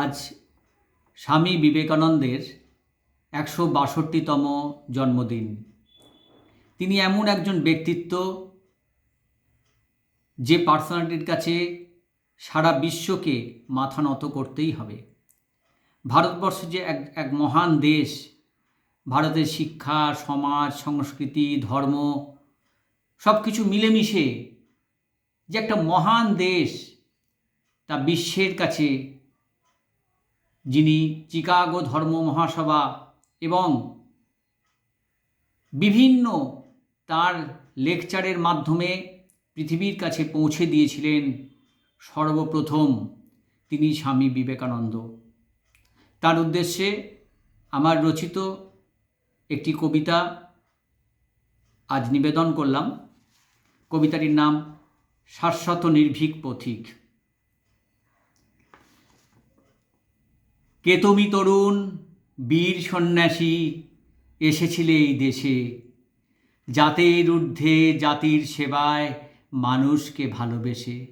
আজ স্বামী বিবেকানন্দের 162তম জন্মদিন। তিনি এমন একজন ব্যক্তিত্ব যে পার্সোনালিটির কাছে সারা বিশ্বকে মাথা নত করতেই হবে। ভারতবর্ষ যে এক মহান দেশ, ভারতের শিক্ষা, সমাজ, সংস্কৃতি, ধর্ম সব কিছু মিলেমিশে যে একটা মহান দেশ, তা বিশ্বের কাছে যিনি চিকাগো ধর্ম মহাসভা এবং বিভিন্ন তার লেকচারের মাধ্যমে পৃথিবীর কাছে পৌঁছে দিয়েছিলেন সর্বপ্রথম, তিনি স্বামী বিবেকানন্দ। তার উদ্দেশ্যে আমার রচিত একটি কবিতা আজ নিবেদন করলাম। কবিতাটির নাম শাশ্বত নির্ভীক পথিক। কে তুমি তরুণ বীর সন্ন্যাসী, এসেছিলে এই দেশে, জাতের ঊর্ধ্বে জাতির সেবায় মানুষকে ভালোবেসে।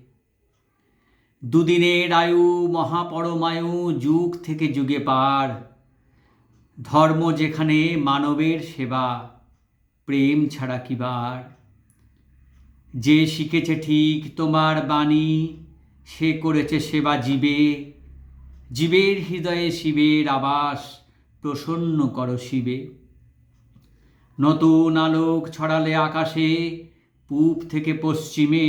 দুদিনের আয়ু মহাপরমায়ু, যুগ থেকে যুগে পার, ধর্ম যেখানে মানবের সেবা, প্রেম ছাড়া কিবার। যে শিখেছে ঠিক তোমার বাণী, সে করেছে সেবা জীবে, জীবের হৃদয়ে শিবের আবাস, প্রসন্ন করো শিবে। নতুন আলোক ছড়ালে আকাশে, পূব থেকে পশ্চিমে,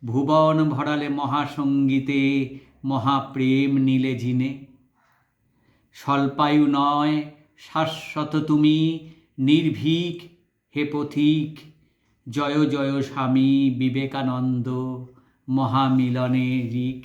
ভুবন ভরালে মহাসঙ্গীতে, মহাপ্রেম নীলে জিনে। স্বল্পায়ু নয় শাশ্বত তুমি, নির্ভীক হে পথিক, জয় জয় স্বামী বিবেকানন্দ, মহামিলনে ঋক।